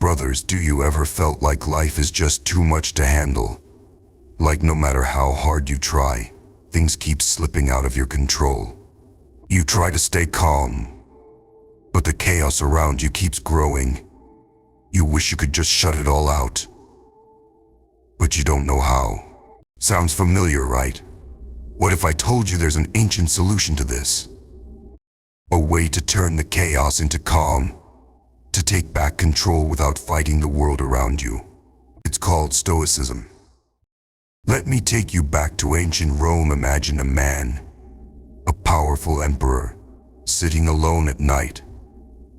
Brothers, do you ever felt like life is just too much to handle? Like no matter how hard you try, things keep slipping out of your control. You try to stay calm, but the chaos around you keeps growing. You wish you could just shut it all out, but you don't know how. Sounds familiar, right? What if I told you there's an ancient solution to this? A way to turn the chaos into calm, to take back control without fighting the world around you. It's called Stoicism. Let me take you back to ancient Rome. Imagine a man, a powerful emperor, sitting alone at night,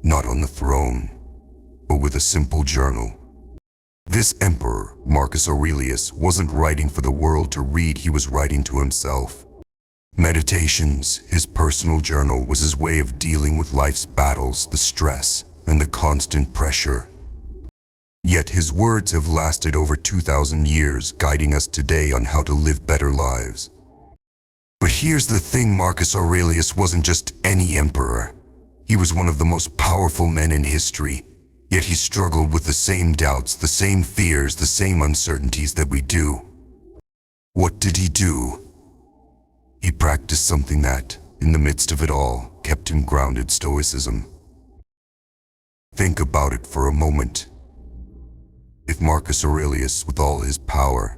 not on the throne, but with a simple journal. This emperor, Marcus Aurelius, wasn't writing for the world to read, he was writing to himself. Meditations, his personal journal, was his way of dealing with life's battles, the stress, and the constant pressure. Yet his words have lasted over 2,000 years, guiding us today on how to live better lives. But here's the thing, Marcus Aurelius wasn't just any emperor. He was one of the most powerful men in history, yet he struggled with the same doubts, the same fears, the same uncertainties that we do. What did he do? He practiced something that, in the midst of it all, kept him grounded: Stoicism. Think about it for a moment. If Marcus Aurelius, with all his power,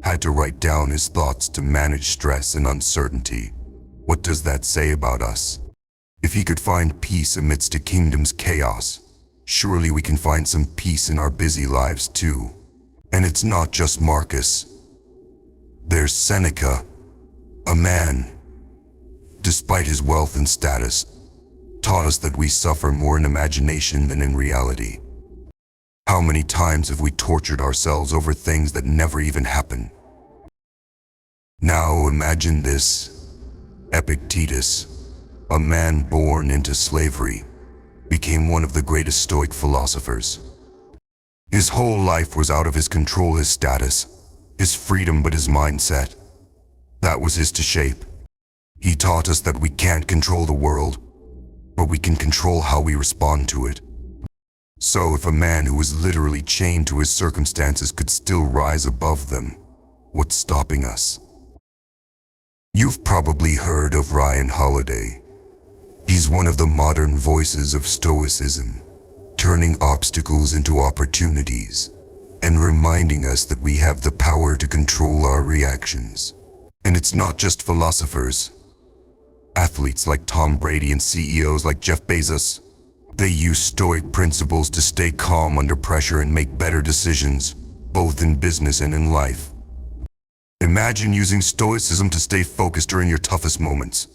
had to write down his thoughts to manage stress and uncertainty, what does that say about us? If he could find peace amidst a kingdom's chaos, surely we can find some peace in our busy lives too. And it's not just Marcus. There's Seneca, a man, despite his wealth and status, taught us that we suffer more in imagination than in reality. How many times have we tortured ourselves over things that never even happen? Now imagine this. Epictetus, a man born into slavery, became one of the greatest Stoic philosophers. His whole life was out of his control: his status, his freedom, but his mindset. That was his to shape. He taught us that we can't control the world, but we can control how we respond to it. So if a man who was literally chained to his circumstances could still rise above them, what's stopping us? You've probably heard of Ryan Holiday. He's one of the modern voices of Stoicism, turning obstacles into opportunities, and reminding us that we have the power to control our reactions. And it's not just philosophers. Athletes like Tom Brady and CEOs like Jeff Bezos, they use Stoic principles to stay calm under pressure and make better decisions, both in business and in life. Imagine using Stoicism to stay focused during your toughest moments.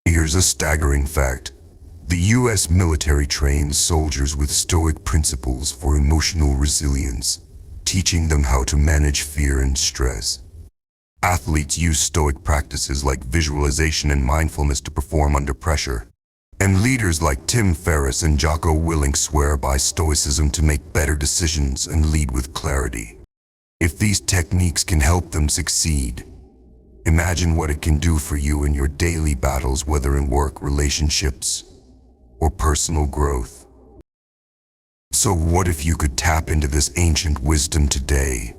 Here's a staggering fact. The US military trains soldiers with Stoic principles for emotional resilience, teaching them how to manage fear and stress. Athletes use Stoic practices like visualization and mindfulness to perform under pressure. And leaders like Tim Ferriss and Jocko Willink swear by Stoicism to make better decisions and lead with clarity. If these techniques can help them succeed, imagine what it can do for you in your daily battles, whether in work, relationships, or personal growth. So what if you could tap into this ancient wisdom today?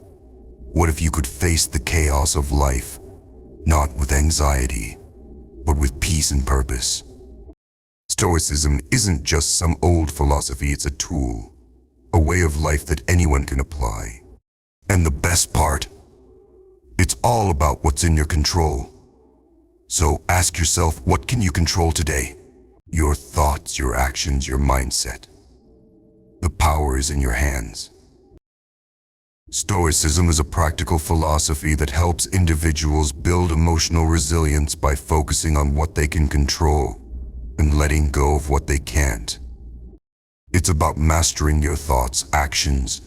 What if you could face the chaos of life, not with anxiety, but with peace and purpose? Stoicism isn't just some old philosophy, it's a tool, a way of life that anyone can apply. And the best part, it's all about what's in your control. So ask yourself, what can you control today? Your thoughts, your actions, your mindset. The power is in your hands. Stoicism is a practical philosophy that helps individuals build emotional resilience by focusing on what they can control and letting go of what they can't. It's about mastering your thoughts, actions,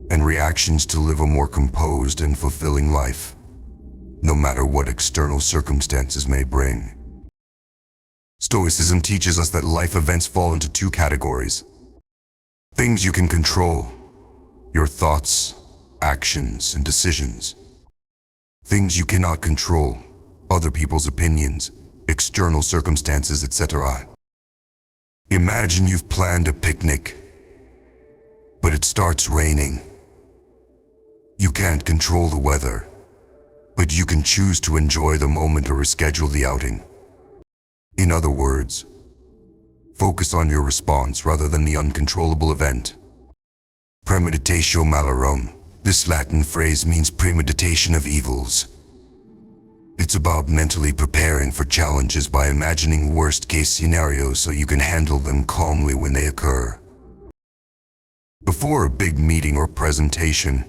and reactions to live a more composed and fulfilling life, no matter what external circumstances may bring. Stoicism teaches us that life events fall into two categories. Things you can control: your thoughts, actions, and decisions. Things you cannot control: other people's opinions, external circumstances, etc. Imagine you've planned a picnic. it starts raining. You can't control the weather, but you can choose to enjoy the moment or reschedule the outing. In other words, focus on your response rather than the uncontrollable event. Premeditatio malorum. This Latin phrase means premeditation of evils. It's about mentally preparing for challenges by imagining worst-case scenarios so you can handle them calmly when they occur. Before a big meeting or presentation,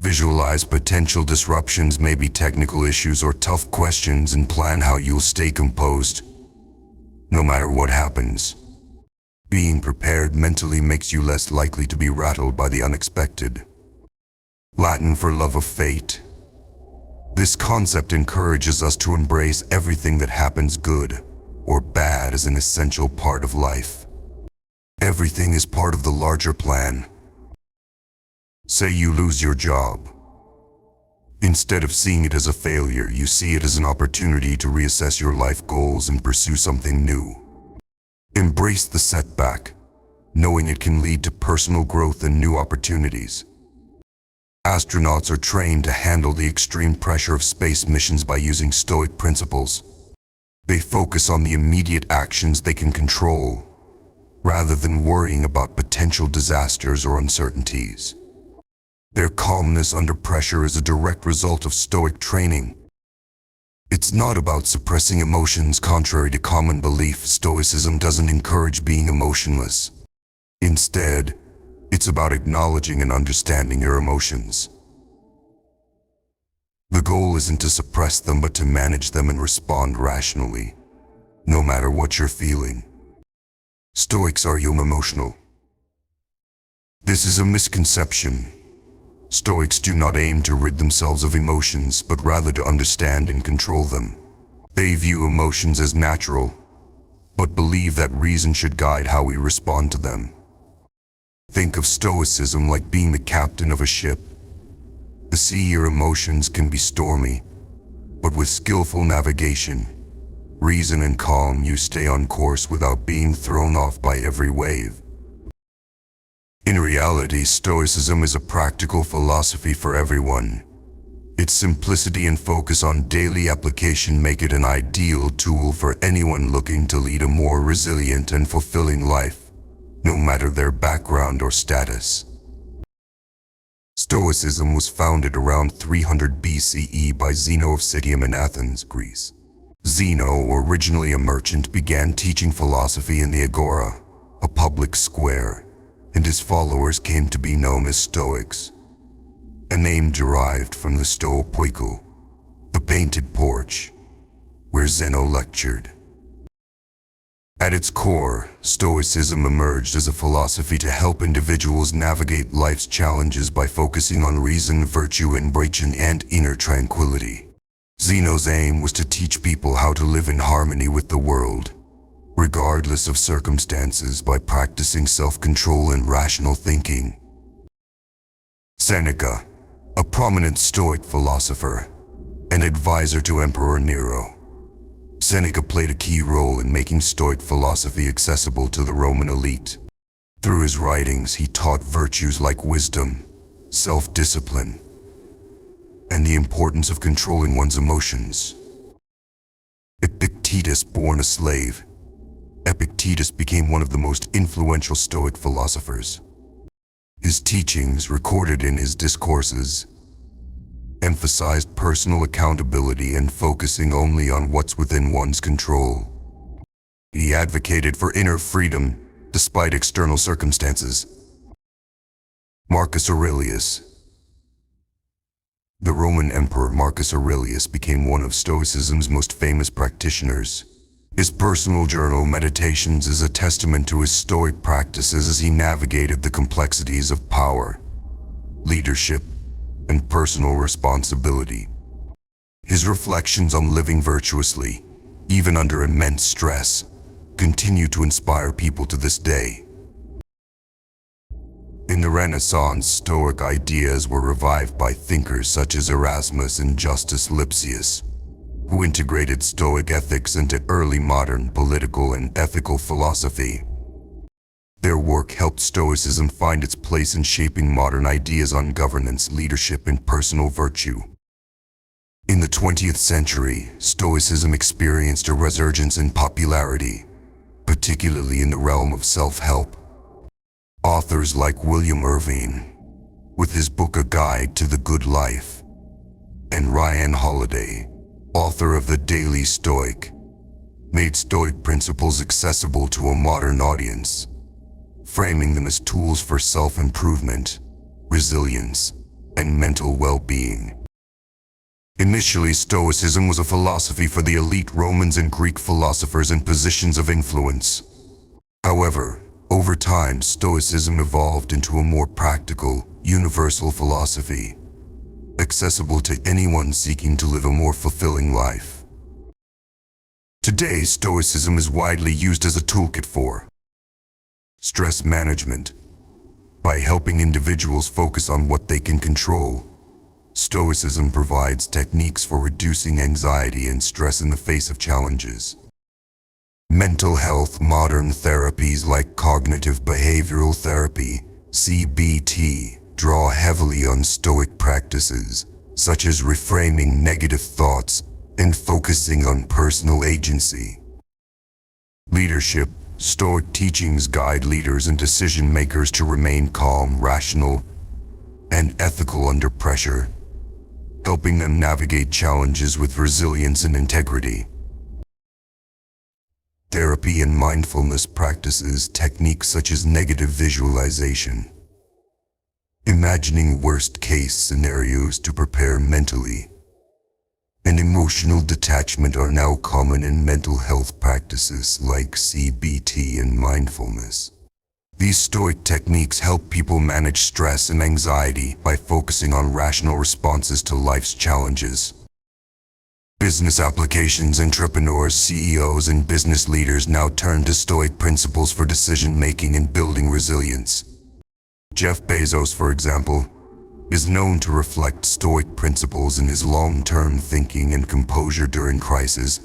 visualize potential disruptions, maybe technical issues or tough questions, and plan how you'll stay composed, no matter what happens. Being prepared mentally makes you less likely to be rattled by the unexpected. Latin for love of fate. This concept encourages us to embrace everything that happens, good or bad, as an essential part of life. Everything is part of the larger plan. Say you lose your job. Instead of seeing it as a failure, you see it as an opportunity to reassess your life goals and pursue something new. Embrace the setback, knowing it can lead to personal growth and new opportunities. Astronauts are trained to handle the extreme pressure of space missions by using Stoic principles. They focus on the immediate actions they can control, rather than worrying about potential disasters or uncertainties. Their calmness under pressure is a direct result of Stoic training. It's not about suppressing emotions. Contrary to common belief, Stoicism doesn't encourage being emotionless. Instead, it's about acknowledging and understanding your emotions. The goal isn't to suppress them, but to manage them and respond rationally, no matter what you're feeling. Stoics are emotional. This is a misconception. Stoics do not aim to rid themselves of emotions, but rather to understand and control them. They view emotions as natural, but believe that reason should guide how we respond to them. Think of Stoicism like being the captain of a ship. The sea, your emotions can be stormy, but with skillful navigation, reason and calm, you stay on course without being thrown off by every wave. In reality, Stoicism is a practical philosophy for everyone. Its simplicity and focus on daily application make it an ideal tool for anyone looking to lead a more resilient and fulfilling life, no matter their background or status. Stoicism was founded around 300 BCE by Zeno of Citium in Athens, Greece. Zeno, originally a merchant, began teaching philosophy in the Agora, a public square, and his followers came to be known as Stoics, a name derived from the Sto Poikou, the painted porch, where Zeno lectured. At its core, Stoicism emerged as a philosophy to help individuals navigate life's challenges by focusing on reason, virtue, and inner tranquility. Zeno's aim was to teach people how to live in harmony with the world, regardless of circumstances, by practicing self-control and rational thinking. Seneca, a prominent Stoic philosopher, and advisor to Emperor Nero. Seneca played a key role in making Stoic philosophy accessible to the Roman elite. Through his writings, he taught virtues like wisdom, self-discipline, and the importance of controlling one's emotions. Epictetus, born a slave, Epictetus became one of the most influential Stoic philosophers. His teachings, recorded in his discourses, emphasized personal accountability and focusing only on what's within one's control. He advocated for inner freedom despite external circumstances. Marcus Aurelius. The Roman Emperor Marcus Aurelius became one of Stoicism's most famous practitioners. His personal journal, Meditations, is a testament to his Stoic practices as he navigated the complexities of power, leadership, and personal responsibility. His reflections on living virtuously, even under immense stress, continue to inspire people to this day. In the Renaissance, Stoic ideas were revived by thinkers such as Erasmus and Justus Lipsius, who integrated Stoic ethics into early modern political and ethical philosophy. Their work helped Stoicism find its place in shaping modern ideas on governance, leadership, and personal virtue. In the 20th century, Stoicism experienced a resurgence in popularity, particularly in the realm of self-help. Authors like William Irvine, with his book A Guide to the Good Life, and Ryan Holiday, author of The Daily Stoic, made Stoic principles accessible to a modern audience, framing them as tools for self-improvement, resilience, and mental well-being. Initially, Stoicism was a philosophy for the elite Romans and Greek philosophers in positions of influence. However, over time, Stoicism evolved into a more practical, universal philosophy, accessible to anyone seeking to live a more fulfilling life. Today, Stoicism is widely used as a toolkit for stress management. By helping individuals focus on what they can control, Stoicism provides techniques for reducing anxiety and stress in the face of challenges. Mental health. Modern therapies like cognitive behavioral therapy, CBT, draw heavily on Stoic practices, such as reframing negative thoughts and focusing on personal agency. Leadership. Stoic teachings guide leaders and decision-makers to remain calm, rational, and ethical under pressure, helping them navigate challenges with resilience and integrity. Therapy and mindfulness practices. Techniques such as negative visualization, imagining worst-case scenarios to prepare mentally, and emotional detachment are now common in mental health practices like CBT and mindfulness. These Stoic techniques help people manage stress and anxiety by focusing on rational responses to life's challenges. Business applications. Entrepreneurs, CEOs, and business leaders now turn to Stoic principles for decision-making and building resilience. Jeff Bezos, for example, is known to reflect Stoic principles in his long-term thinking and composure during crisis,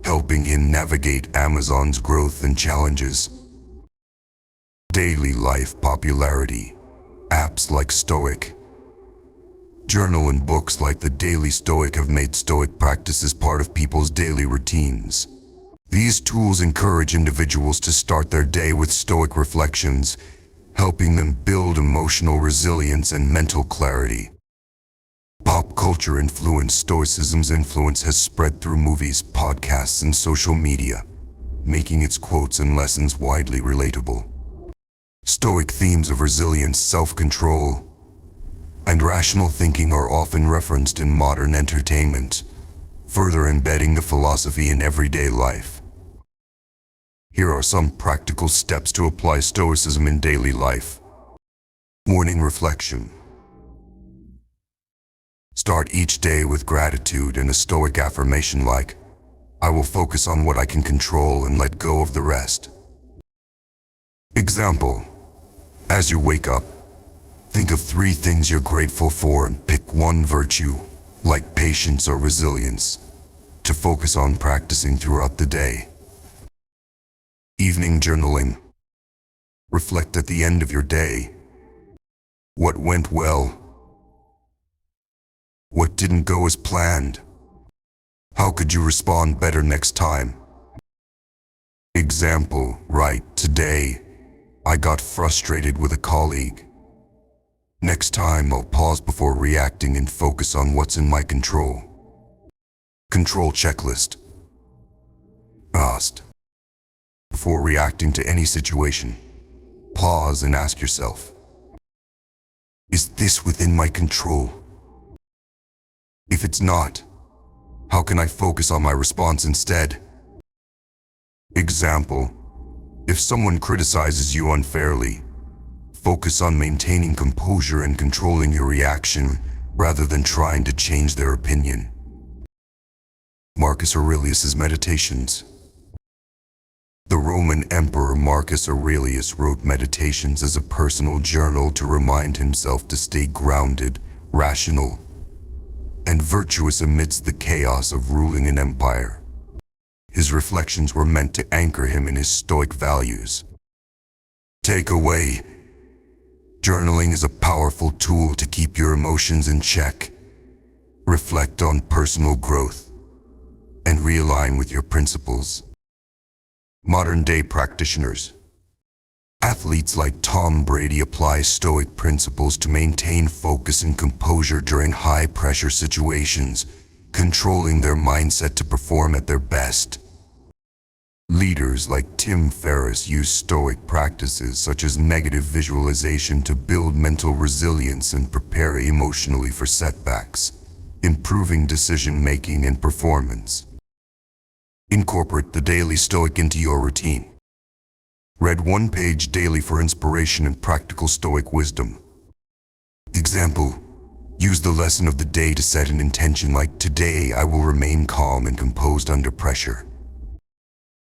helping him navigate Amazon's growth and challenges. Daily life popularity. Apps like Stoic, journal and books like The Daily Stoic have made Stoic practices part of people's daily routines. These tools encourage individuals to start their day with Stoic reflections, helping them build emotional resilience and mental clarity. Pop culture influence. Stoicism's influence has spread through movies, podcasts, and social media, making its quotes and lessons widely relatable. Stoic themes of resilience, self-control, and rational thinking are often referenced in modern entertainment, further embedding the philosophy in everyday life. Here are some practical steps to apply Stoicism in daily life. Morning reflection. Start each day with gratitude and a Stoic affirmation like, "I will focus on what I can control and let go of the rest." Example: as you wake up, think of 3 things you're grateful for and pick one virtue, like patience or resilience, to focus on practicing throughout the day. Evening journaling. Reflect at the end of your day. What went well? What didn't go as planned? How could you respond better next time? Example: right, today, I got frustrated with a colleague. Next time I'll pause before reacting and focus on what's in my control. Control checklist. Pause. Before reacting to any situation, pause and ask yourself, is this within my control? If it's not, how can I focus on my response instead? Example: if someone criticizes you unfairly, focus on maintaining composure and controlling your reaction rather than trying to change their opinion. Marcus Aurelius's Meditations. The Roman Emperor Marcus Aurelius wrote Meditations as a personal journal to remind himself to stay grounded, rational, and virtuous amidst the chaos of ruling an empire. His reflections were meant to anchor him in his Stoic values. Takeaway: journaling is a powerful tool to keep your emotions in check, reflect on personal growth, and realign with your principles. Modern-day practitioners. Athletes like Tom Brady apply Stoic principles to maintain focus and composure during high-pressure situations, controlling their mindset to perform at their best. Leaders like Tim Ferriss use Stoic practices such as negative visualization to build mental resilience and prepare emotionally for setbacks, improving decision-making and performance. Incorporate the daily Stoic into your routine. Read one page daily for inspiration and practical Stoic wisdom. Example: use the lesson of the day to set an intention like, "Today I will remain calm and composed under pressure."